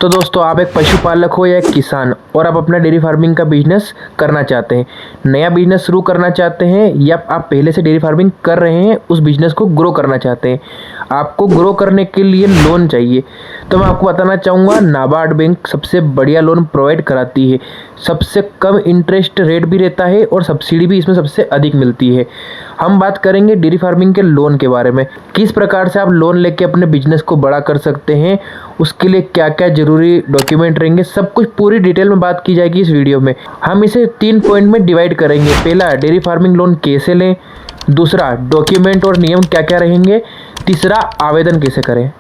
तो दोस्तों, आप एक पशुपालक हो या एक किसान और आप अपना डेयरी फार्मिंग का बिजनेस करना चाहते हैं, नया बिजनेस शुरू करना चाहते हैं, या आप पहले से डेयरी फार्मिंग कर रहे हैं, उस बिजनेस को ग्रो करना चाहते हैं, आपको ग्रो करने के लिए लोन चाहिए, तो मैं आपको बताना चाहूँगा नाबार्ड बैंक सबसे बढ़िया लोन प्रोवाइड कराती है। सबसे कम इंटरेस्ट रेट भी रहता है और सब्सिडी भी इसमें सबसे अधिक मिलती है। हम बात करेंगे डेयरी फार्मिंग के लोन के बारे में, किस प्रकार से आप लोन लेके अपने बिजनेस को बड़ा कर सकते हैं, उसके लिए क्या क्या जरूरी डॉक्यूमेंट रहेंगे, सब कुछ पूरी डिटेल में बात की जाएगी इस वीडियो में। हम इसे 3 पॉइंट में डिवाइड करेंगे। पहला, डेयरी फार्मिंग लोन कैसे लें, दूसरा, डॉक्यूमेंट और नियम क्या क्या रहेंगे, तीसरा, आवेदन कैसे करें।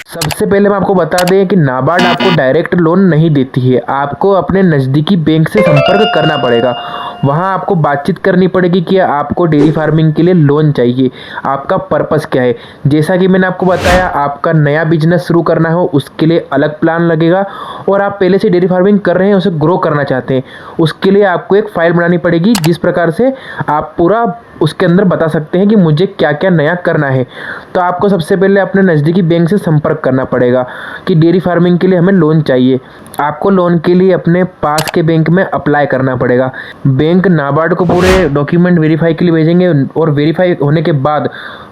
सबसे पहले मैं आपको बता दें कि नाबार्ड आपको डायरेक्ट लोन नहीं देती है, आपको अपने नज़दीकी बैंक से संपर्क करना पड़ेगा। वहाँ आपको बातचीत करनी पड़ेगी कि आपको डेयरी फार्मिंग के लिए लोन चाहिए, आपका पर्पस क्या है। जैसा कि मैंने आपको बताया, आपका नया बिजनेस शुरू करना हो उसके लिए अलग प्लान लगेगा, और आप पहले से डेयरी फार्मिंग कर रहे हैं, उसे ग्रो करना चाहते हैं, उसके लिए आपको एक फ़ाइल बनानी पड़ेगी जिस प्रकार से आप पूरा उसके अंदर बता सकते हैं कि मुझे क्या क्या नया करना है। तो आपको सबसे पहले अपने नज़दीकी बैंक से संपर्क करना पड़ेगा कि डेयरी फार्मिंग के लिए हमें लोन चाहिए। आपको लोन के लिए अपने पास के बैंक में अप्लाई करना पड़ेगा। बैंक नाबार्ड को पूरे डॉक्यूमेंट वेरीफाई के लिए भेजेंगे, और वेरीफाई होने के बाद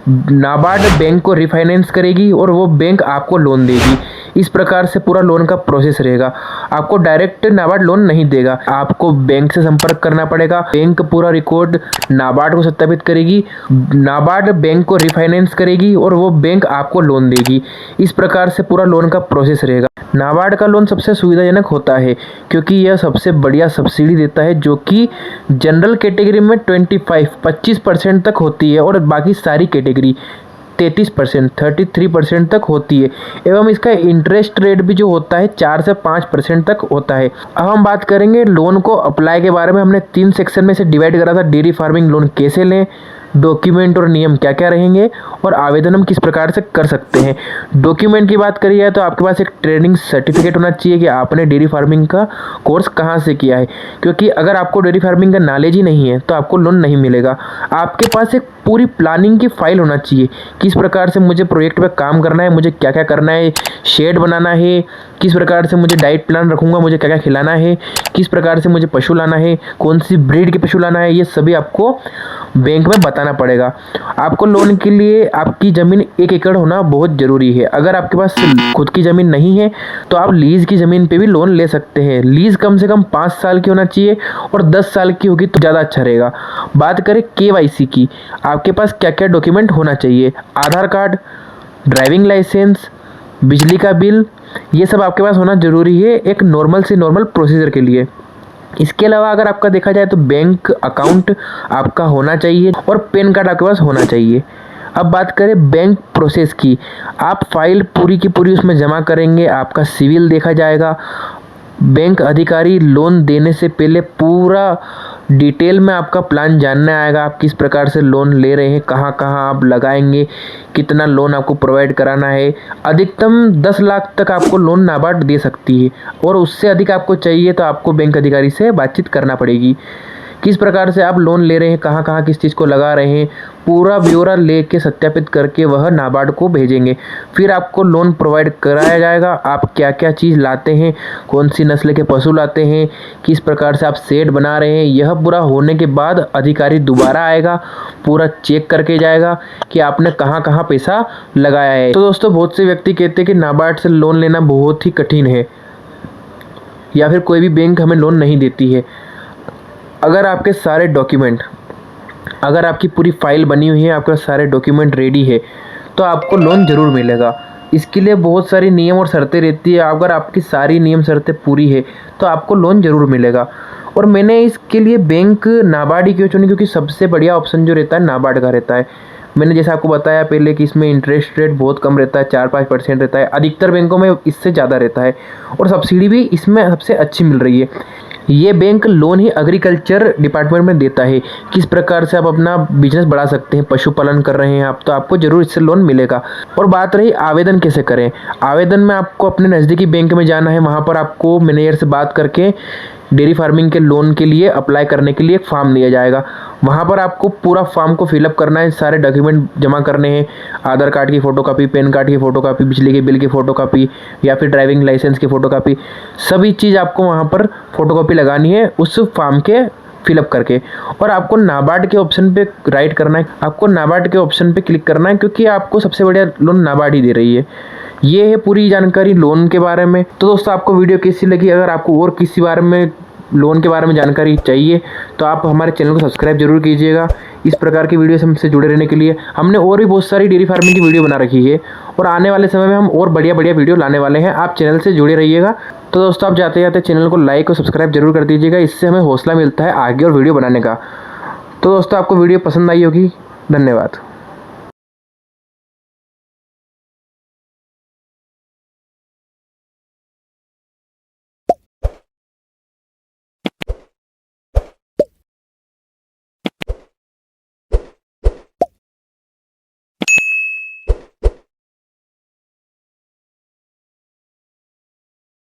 नाबार्ड बैंक को रिफाइनेंस करेगी और वो बैंक आपको लोन देगी। इस प्रकार से पूरा लोन का प्रोसेस रहेगा। आपको डायरेक्ट नाबार्ड लोन नहीं देगा, आपको बैंक से संपर्क करना पड़ेगा। बैंक पूरा रिकॉर्ड नाबार्ड को सत्यापित करेगी, नाबार्ड बैंक को रिफाइनेंस करेगी और वो बैंक आपको लोन देगी। इस प्रकार से पूरा लोन का प्रोसेस रहेगा। नाबार्ड का लोन सबसे सुविधाजनक होता है क्योंकि यह सबसे बढ़िया सब्सिडी देता है, जो कि जनरल कैटेगरी में 25% तक होती है और बाकी सारी कैटेगरी 33% तक होती है। एवं इसका इंटरेस्ट रेट भी जो होता है 4 से 5% तक होता है। अब हम बात करेंगे लोन को अप्लाई के बारे में। हमने 3 सेक्शन में से डिवाइड करा था, डेयरी फार्मिंग लोन कैसे लें, डॉक्यूमेंट और नियम क्या क्या रहेंगे, और आवेदन हम किस प्रकार से कर सकते हैं। डॉक्यूमेंट की बात करी जाए तो आपके पास एक ट्रेनिंग सर्टिफिकेट होना चाहिए कि आपने डेयरी फार्मिंग का कोर्स कहाँ से किया है, क्योंकि अगर आपको डेयरी फार्मिंग का नॉलेज ही नहीं है तो आपको लोन नहीं मिलेगा। आपके पास एक पूरी प्लानिंग की फाइल होना चाहिए, किस प्रकार से मुझे प्रोजेक्ट पे काम करना है, मुझे क्या क्या करना है, शेड बनाना है, किस प्रकार से मुझे डाइट प्लान रखूँगा, मुझे क्या क्या खिलाना है, किस प्रकार से मुझे पशु लाना है, कौन सी ब्रीड के पशु लाना है, ये सभी आपको बैंक में बताना पड़ेगा। आपको लोन के लिए आपकी ज़मीन 1 एकड़ होना बहुत ज़रूरी है। अगर आपके पास खुद की ज़मीन नहीं है तो आप लीज़ की ज़मीन पे भी लोन ले सकते हैं। लीज़ कम से कम 5 साल की होना चाहिए और 10 साल की होगी तो ज़्यादा अच्छा रहेगा। बात करें KYC की, आपके पास क्या क्या डॉक्यूमेंट होना चाहिए। आधार कार्ड, ड्राइविंग लाइसेंस, बिजली का बिल, ये सब आपके पास होना ज़रूरी है एक नॉर्मल से नॉर्मल प्रोसीजर के लिए। इसके अलावा अगर आपका देखा जाए तो बैंक अकाउंट आपका होना चाहिए और पैन कार्ड आपके पास होना चाहिए। अब बात करें बैंक प्रोसेस की, आप फाइल पूरी की पूरी उसमें जमा करेंगे, आपका सिविल देखा जाएगा। बैंक अधिकारी लोन देने से पहले पूरा डिटेल में आपका प्लान जानने आएगा, आप किस प्रकार से लोन ले रहे हैं, कहाँ कहाँ आप लगाएंगे, कितना लोन आपको प्रोवाइड कराना है। अधिकतम 10 लाख तक आपको लोन नाबार्ड दे सकती है, और उससे अधिक आपको चाहिए तो आपको बैंक अधिकारी से बातचीत करना पड़ेगी। किस प्रकार से आप लोन ले रहे हैं, कहाँ कहाँ किस चीज़ को लगा रहे हैं, पूरा ब्यौरा लेके सत्यापित करके वह नाबार्ड को भेजेंगे। फिर आपको लोन प्रोवाइड कराया जाएगा। आप क्या क्या चीज़ लाते हैं, कौन सी नस्ल के पशु लाते हैं, किस प्रकार से आप शेड बना रहे हैं, यह पूरा होने के बाद अधिकारी दोबारा आएगा, पूरा चेक करके जाएगा कि आपने कहाँ कहाँ पैसा लगाया है। तो दोस्तों, बहुत से व्यक्ति कहते हैं कि नाबार्ड से लोन लेना बहुत ही कठिन है, या फिर कोई भी बैंक हमें लोन नहीं देती है। अगर आपके सारे डॉक्यूमेंट, अगर आपकी पूरी फाइल बनी हुई है, आपके पास सारे डॉक्यूमेंट रेडी है, तो आपको लोन ज़रूर मिलेगा। इसके लिए बहुत सारी नियम और शर्तें रहती है। अगर आपकी सारी नियम शर्तें पूरी है तो आपको लोन ज़रूर मिलेगा। और मैंने इसके लिए बैंक नाबार्ड ही क्यों चुनी, क्योंकि सबसे बढ़िया ऑप्शन जो रहता है नाबार्ड का रहता है। मैंने जैसे आपको बताया पहले कि इसमें इंटरेस्ट रेट बहुत कम रहता है, 4-5% रहता है। अधिकतर बैंकों में इससे ज़्यादा रहता है, और सब्सिडी भी इसमें सबसे अच्छी मिल रही है। ये बैंक लोन ही एग्रीकल्चर डिपार्टमेंट में देता है, किस प्रकार से आप अपना बिजनेस बढ़ा सकते हैं, पशुपालन कर रहे हैं आप, तो आपको ज़रूर इससे लोन मिलेगा। और बात रही आवेदन कैसे करें, आवेदन में आपको अपने नज़दीकी बैंक में जाना है, वहाँ पर आपको मैनेजर से बात करके डेयरी फार्मिंग के लोन के लिए अप्लाई करने के लिए एक फॉर्म दिया जाएगा। वहाँ पर आपको पूरा फॉर्म को फिलअप करना है, सारे डॉक्यूमेंट जमा करने हैं, आधार कार्ड की फ़ोटोकॉपी, पैन कार्ड की फ़ोटोकॉपी, बिजली के बिल की फ़ोटोकॉपी या फिर ड्राइविंग लाइसेंस की फ़ोटोकॉपी, सभी चीज़ आपको वहाँ पर फ़ोटोकॉपी लगानी है उस फॉर्म के फिलअप करके। और आपको नाबार्ड के ऑप्शन पे राइट करना है, आपको नाबार्ड के ऑप्शन पे क्लिक करना है, क्योंकि आपको सबसे बढ़िया लोन नाबार्ड ही दे रही है। ये है पूरी जानकारी लोन के बारे में। तो दोस्तों आपको वीडियो कैसी लगी? अगर आपको और किसी बारे में लोन के बारे में जानकारी चाहिए तो आप हमारे चैनल को सब्सक्राइब जरूर कीजिएगा। इस प्रकार की वीडियो से हमसे जुड़े रहने के लिए हमने और भी बहुत सारी डेयरी फार्मिंग की वीडियो बना रखी है और आने वाले समय में हम और बढ़िया बढ़िया वीडियो लाने वाले हैं। आप चैनल से जुड़े रहिएगा। तो दोस्तों आप जाते जाते चैनल को लाइक और सब्सक्राइब जरूर कर दीजिएगा, इससे हमें हौसला मिलता है आगे और वीडियो बनाने का। तो दोस्तों आपको वीडियो पसंद आई होगी। धन्यवाद।